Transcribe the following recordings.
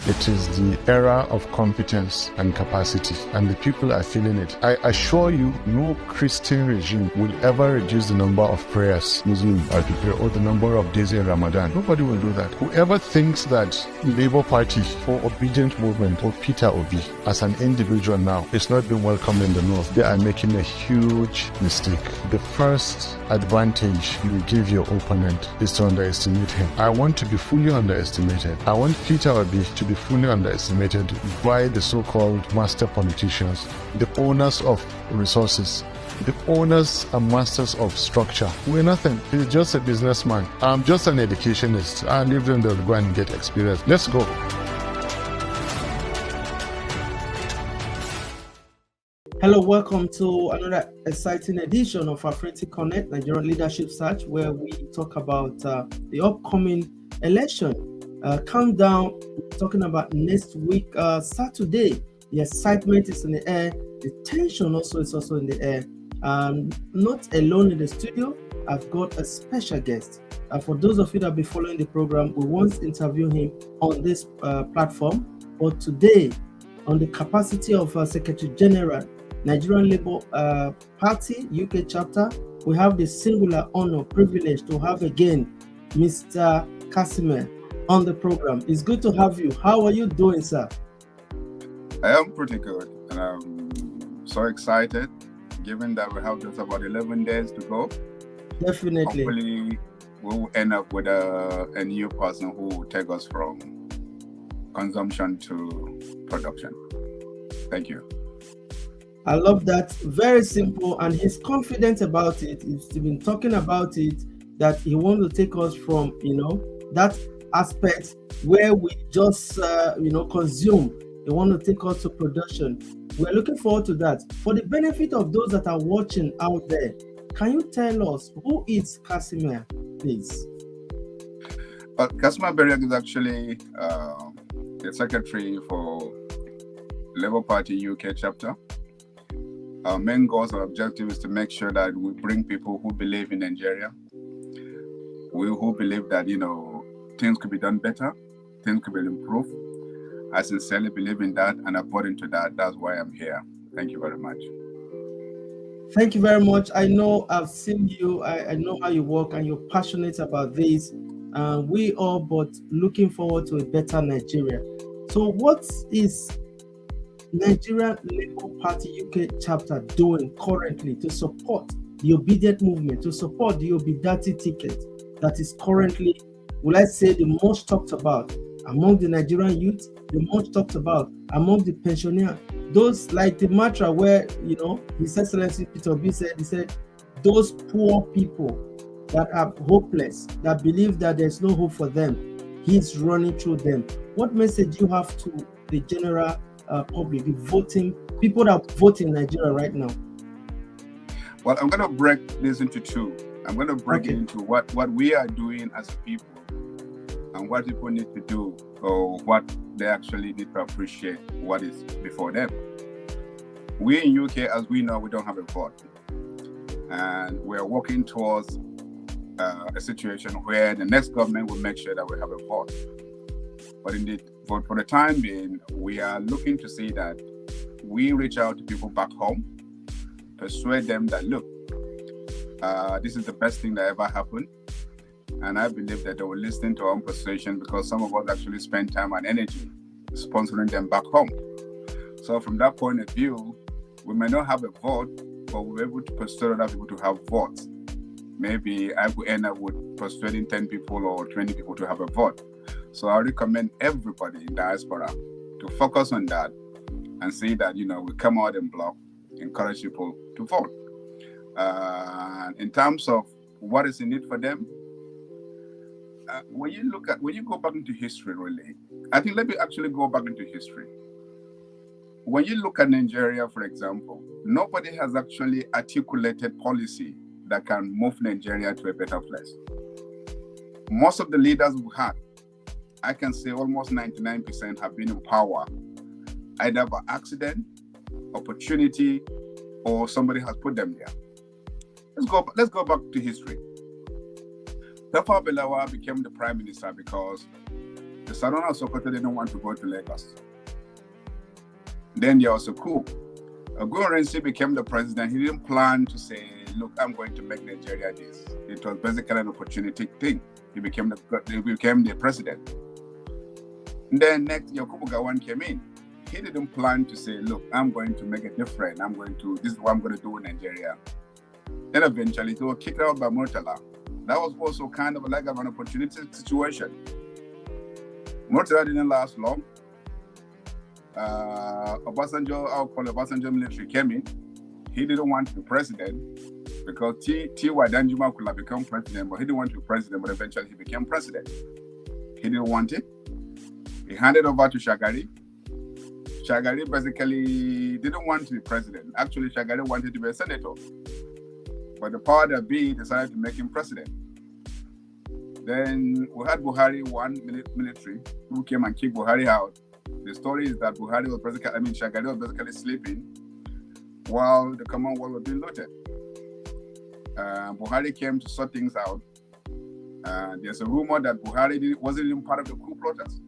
It is the era of competence and capacity, and the people are feeling it. I assure you, no Christian regime will ever reduce the number of prayers Muslims are to pray or the number of days in Ramadan. Nobody will do that. Whoever thinks that Labour Party or Obedient Movement or Peter Obi as an individual now is not being welcomed in the North, they are making a huge mistake. The first advantage you give your opponent is to underestimate him. I want to be fully underestimated. I want Peter Obi to be fully underestimated by the so-called master politicians, the owners of resources, the owners and masters of structure. We're nothing. He's just a businessman. I'm just an educationist. I leave them to go and get experience. Let's go. Hello, welcome to another exciting edition of Afrinity Connect, Nigerian Leadership Search, where we talk about the upcoming election. Countdown, talking about next week, Saturday. The excitement is in the air. The tension also is in the air. Not alone in the studio. I've got a special guest. For those of you that have been following the program, we once interviewed him on this platform. But today, on the capacity of Secretary General, Nigerian Labour Party UK chapter, we have the singular honor, privilege to have again Mr. Casimir on the program. It's good to have you. How are you doing, sir? I am pretty good, and I'm so excited, given that we have just about 11 days to go. Definitely. Hopefully, we'll end up with a new person who will take us from consumption to production. Thank you. I love that. Very simple, and he's confident about it. He's been talking about it, that he wants to take us from, that aspect where we just, consume. They want to take us to production. We're looking forward to that. For the benefit of those that are watching out there, can you tell us who is Casimir, please? Casimir Beriak is actually the secretary for Labour Party UK chapter. Our main goals and objective is to make sure that we bring people who believe in Nigeria, who believe that, things could be done better, things could be improved. I sincerely believe in that, and according to that, that's why I'm here. Thank you very much. Thank you very much. I know I've seen you. I know how you work, and you're passionate about this. We are but looking forward to a better Nigeria. So what is Nigerian Labour Party UK chapter doing currently to support the obedient movement, to support the Obidati ticket that is currently, will I say, the most talked about among the Nigerian youth, the most talked about among the pensioners? Those, like the mantra where, His Excellency Peter Obi said, he said, those poor people that are hopeless, that believe that there's no hope for them, he's running through them. What message do you have to the general public, the voting, people that vote in Nigeria right now? Well, I'm going to break this into two. I'm going to break it into what we are doing as a people and what people need to do, or what they actually need to appreciate what is before them. We in UK, as we know, we don't have a vote. And we're working towards a situation where the next government will make sure that we have a vote. But indeed, for the time being, we are looking to see that we reach out to people back home, persuade them that, look, this is the best thing that ever happened. And I believe that they will listen to our own persuasion, because some of us actually spend time and energy sponsoring them back home. So from that point of view, we may not have a vote, but we're able to persuade other people to have votes. Maybe I could end up with persuading 10 people or 20 people to have a vote. So I recommend everybody in diaspora to focus on that and see that, we come out in block, encourage people to vote. In terms of what is in it for them, when you go back into history, really, I think let me actually go back into history. When you look at Nigeria, for example, nobody has actually articulated policy that can move Nigeria to a better place. Most of the leaders we had, I can say almost 99% have been in power, either by accident, opportunity, or somebody has put them there. Let's go back to history. Tafawa Balewa became the prime minister because the Sarona Sokoto didn't want to go to Lagos. Then there was a coup. Renzi became the president. He didn't plan to say, look, I'm going to make Nigeria this. It was basically an opportunity thing. He became the president. And then next, Yakubu Gowon came in. He didn't plan to say, look, I'm going to make a difference. This is what I'm going to do in Nigeria. Then eventually, he was kicked out by Murtala. That was also kind of like an opportunity situation. Murtala didn't last long. Obasanjo, I'll call Obasanjo military came in. He didn't want to be president because T.Y. Danjuma could have become president, but he didn't want to be president, but eventually he became president. He didn't want it. He handed over to Shagari. Shagari basically didn't want to be president. Actually, Shagari wanted to be a senator. But the power that be decided to make him president. Then we had Buhari, one military, who came and kicked Buhari out. The story is that Shagari was basically sleeping while the Commonwealth was being looted. Buhari came to sort things out. There's a rumor that Buhari wasn't even part of the coup plotters.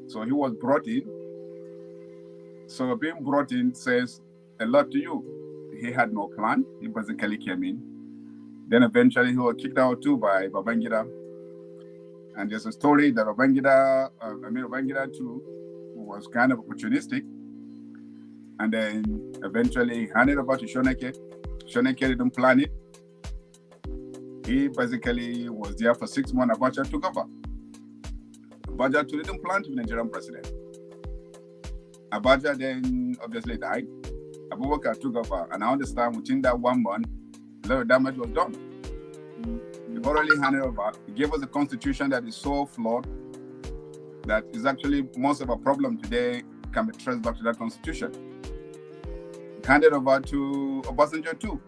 So he was brought in. So being brought in says a lot to you. He had no plan. He basically came in. Then eventually he was kicked out too by Babangida. And there's a story that Babangida too was kind of opportunistic. And then eventually he handed over to Shoneke. Shoneke didn't plan it. He basically was there for 6 months. Abacha took over. Abacha too didn't plan to be Nigerian president. Abacha then obviously died. Abubakar took over. And I understand within that 1 month, a lot of damage was done. He already handed over. He gave us a constitution that is so flawed that is actually most of our problem today can be traced back to that constitution. He handed over to Obasanjo too.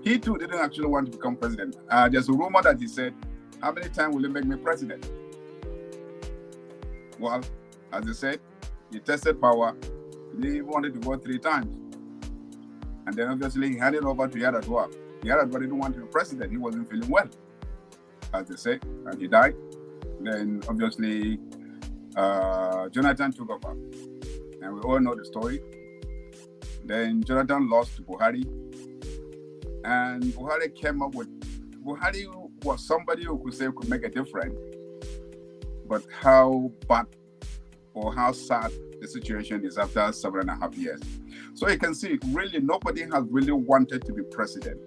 He too didn't actually want to become president. There's a rumor that he said, how many times will you make me president? Well, as I said, he tested power. He didn't even want to go 3 times. And then obviously he handed over to Yar'Adua. Yar'Adua didn't want to be president. He wasn't feeling well, as they say, and he died. Then obviously Jonathan took over. And we all know the story. Then Jonathan lost to Buhari. And Buhari came up with, Buhari was somebody who could say could make a difference. But how bad or how sad the situation is after 7.5 years. So you can see, really, nobody has really wanted to be president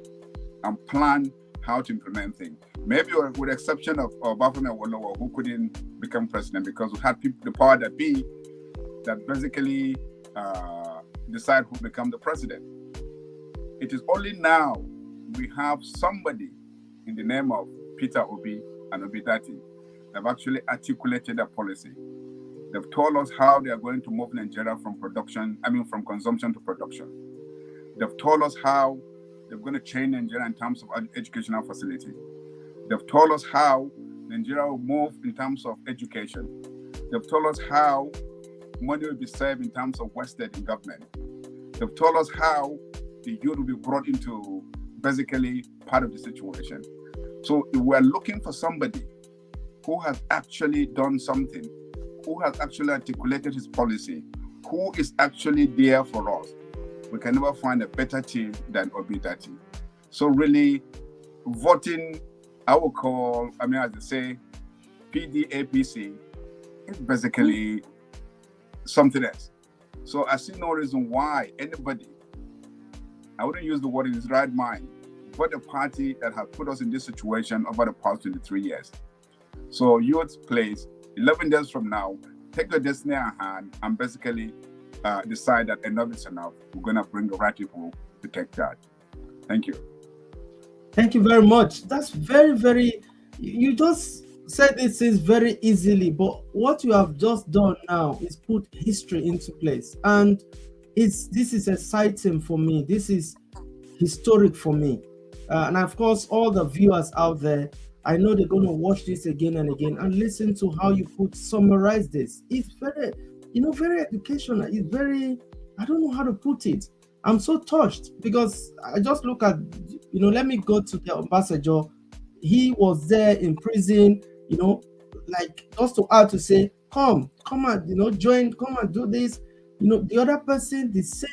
and plan how to implement things. Maybe with the exception of Bafana Awolowo, who couldn't become president because we had people, the power that be, that basically decide who become the president. It is only now we have somebody in the name of Peter Obi and Obi Dati that have actually articulated a policy. They've told us how they are going to move Nigeria from consumption to production. They've told us how they're going to change Nigeria in terms of educational facility. They've told us how Nigeria will move in terms of education. They've told us how money will be saved in terms of wasted in government. They've told us how the youth will be brought into basically part of the situation. So we're looking for somebody who has actually done something, who has actually articulated his policy, who is actually there for us. We can never find a better team than Obi Dati. So really, voting, I would call, as I say, PDAPC is basically something else. So I see no reason why anybody, I wouldn't use the word in his right mind, but a party that has put us in this situation over the past 23 years. So youth, please, 11 days from now, take your destiny in hand and basically decide that enough is enough. We're going to bring the right people to take charge. Thank you. Thank you very much. That's very, very, you just said this is very easily, but what you have just done now is put history into place. And this is exciting for me. This is historic for me. And of course, all the viewers out there, I know they're going to watch this again and again and listen to how you summarize this. It's very, very educational. It's very, I don't know how to put it. I'm so touched because I just look at, let me go to the ambassador. He was there in prison, like just to add to say, come and join, come and do this. The other person the same.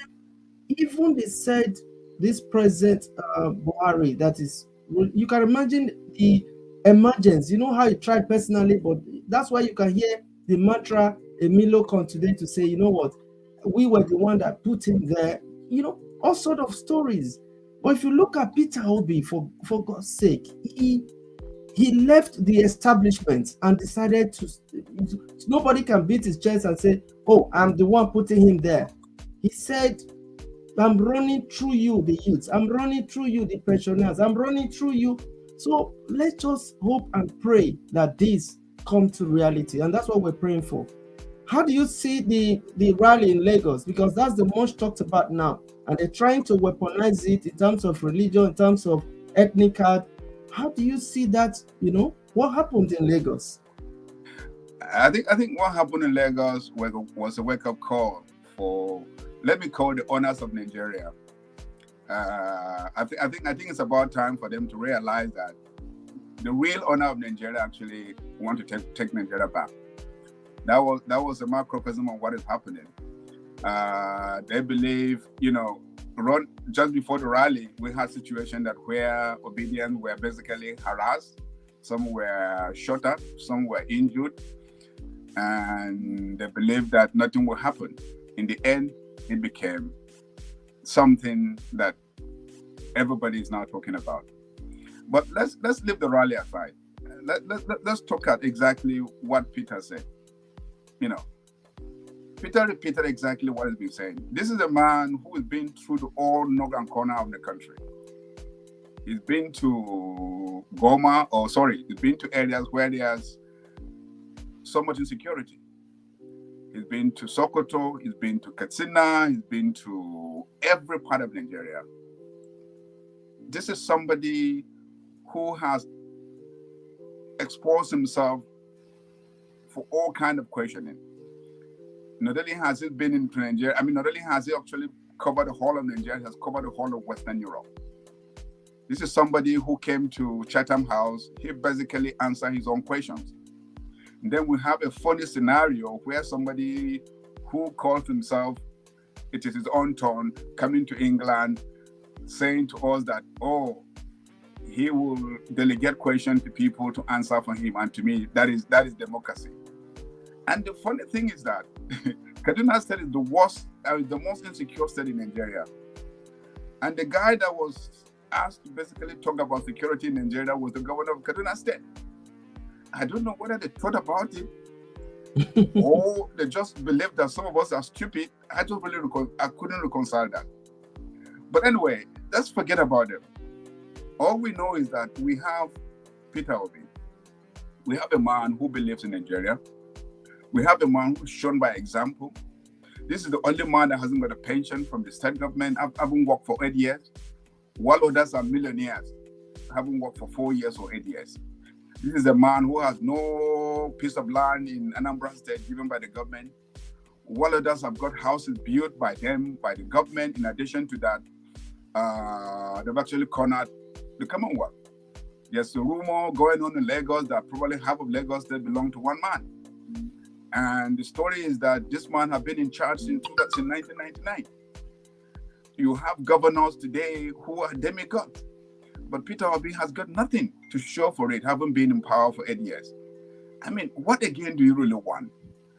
Even they said this present Buhari, that is, you can imagine the emergence. You know how he tried personally, but that's why you can hear the mantra Emilio come today to say, you know what, we were the one that put him there. All sort of stories. But if you look at Peter Obi, for God's sake, he left the establishment and decided to. Nobody can beat his chest and say, "Oh, I'm the one putting him there." He said, I'm running through you, the youths. I'm running through you, the pensioners. I'm running through you. So let's just hope and pray that this come to reality. And that's what we're praying for. How do you see the rally in Lagos? Because that's the most talked about now. And they're trying to weaponize it in terms of religion, in terms of ethnic card. How do you see that? What happened in Lagos? I think what happened in Lagos was a wake-up call for, let me call, the owners of Nigeria. I think it's about time for them to realize that the real owner of Nigeria actually want to take Nigeria back. That was a macrocosm of what is happening. They believe, just before the rally, we had a situation that where obedience were basically harassed, some were shot at, some were injured, and they believed that nothing will happen. In the end, it became something that everybody is now talking about. But let's leave the rally aside. Let's talk at exactly what Peter said. Peter repeated exactly what he's been saying. This is a man who has been through the all nook and corner of the country. He's been to he's been to areas where there's so much insecurity. He's been to Sokoto, he's been to Katsina, he's been to every part of Nigeria. This is somebody who has exposed himself for all kind of questioning. Not only has he been into Nigeria, not only has he actually covered the whole of Nigeria, he has covered the whole of Western Europe. This is somebody who came to Chatham House. He basically answered his own questions. And then we have a funny scenario where somebody who calls himself, it is his own turn, coming to England, saying to us that, he will delegate questions to people to answer for him. And to me, that is democracy. And the funny thing is that Kaduna State is the most insecure state in Nigeria. And the guy that was asked to basically talk about security in Nigeria was the governor of Kaduna State. I don't know whether they thought about it or they just believed that some of us are stupid. I couldn't reconcile that. But anyway, let's forget about it. All we know is that we have Peter Obi. We have a man who believes in Nigeria. We have a man who's shown by example. This is the only man that hasn't got a pension from the state government. I haven't worked for 8 years. While others are millionaires, haven't worked for 4 years or 8 years. This is a man who has no piece of land in Anambra State given by the government. While others have got houses built by them, by the government. In addition to that, they've actually cornered the Commonwealth. There's a rumor going on in Lagos that probably half of Lagos State belong to one man. And the story is that this man has been in charge since 1999. You have governors today who are demigods. But Peter Obi has got nothing to show for it, having been in power for 8 years. What again do you really want?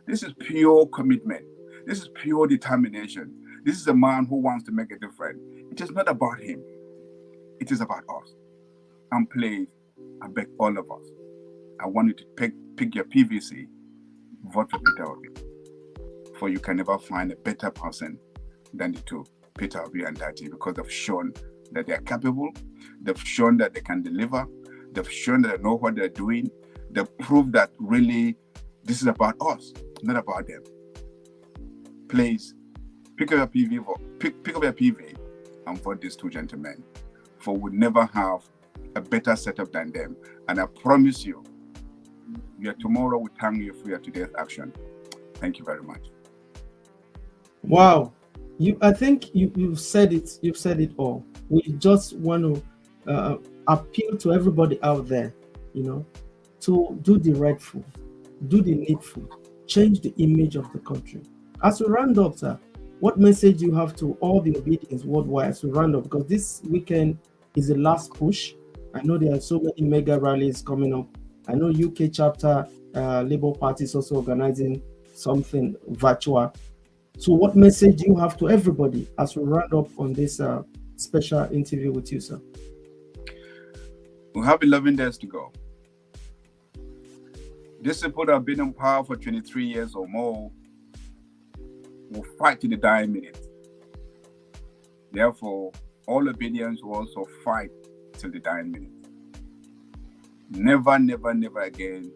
This is pure commitment. This is pure determination. This is a man who wants to make a difference. It is not about him. It is about us. And please, I beg all of us, I want you to pick your PVC, vote for Peter Obi. For you can never find a better person than the two, Peter Obi and Dati, because they've shown that they're capable, they've shown that they can deliver, they've shown that they know what they're doing, they've proved that really this is about us, not about them. Please, pick up your PV and vote these two gentlemen, for we'll never have a better setup than them. And I promise you, your tomorrow will thank you for your today's action. Thank you very much. Wow. I think you've said it. You've said it all. We just want to appeal to everybody out there, to do the rightful, do the needful, change the image of the country. As we round up, sir, what message do you have to all the obedience worldwide as we round up? Because this weekend is the last push. I know there are so many mega rallies coming up. I know UK chapter, Labour Party is also organizing something virtual. So what message do you have to everybody as we round up on this special interview with you, sir? We have 11 days to go. These people that have been in power for 23 years or more will fight to the dying minute. Therefore, all obedience will also fight till the dying minute. Never, never, never again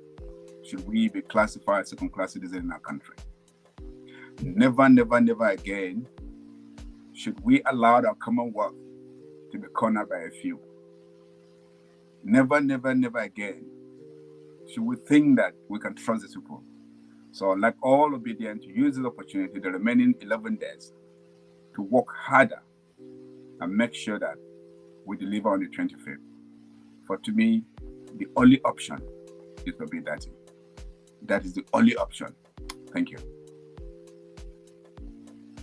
should we be classified as second-class citizens in our country. Never, never, never again should we allow our Commonwealth to be cornered by a few. Never, never, never again should we think that we can trust these people. So, like all obedient, to use this opportunity, the remaining 11 days, to work harder and make sure that we deliver on the 25th. For to me, the only option is to be that. That is the only option. Thank you.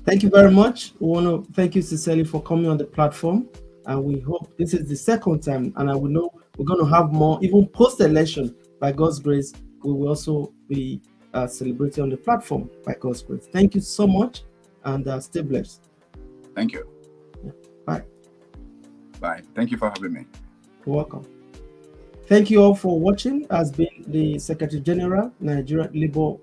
Thank you very much. We want to thank you sincerely for coming on the platform. And we hope this is the second time. And I will know we're going to have more, even post-election, by God's grace. We will also be celebrating on the platform by God's grace. Thank you so much and stay blessed. Thank you. Yeah. Bye. Bye. Thank you for having me. You're welcome. Thank you all for watching. Has been the Secretary General, Nigerian Labour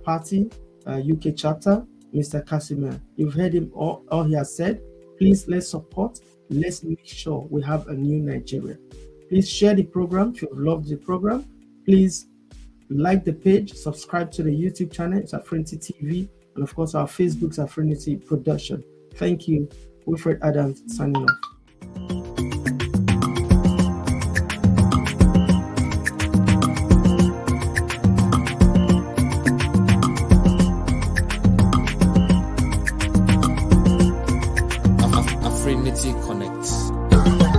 Party, UK chapter, Mr. Casimir. You've heard him all he has said. Please let's support. Let's make sure we have a new Nigeria. Please share the program if you've loved the program. Please like the page, subscribe to the YouTube channel, it's Afrinity TV, and of course our Facebook's Afrinity Production. Thank you. Wilfred Adams signing off. Afrinity Connect.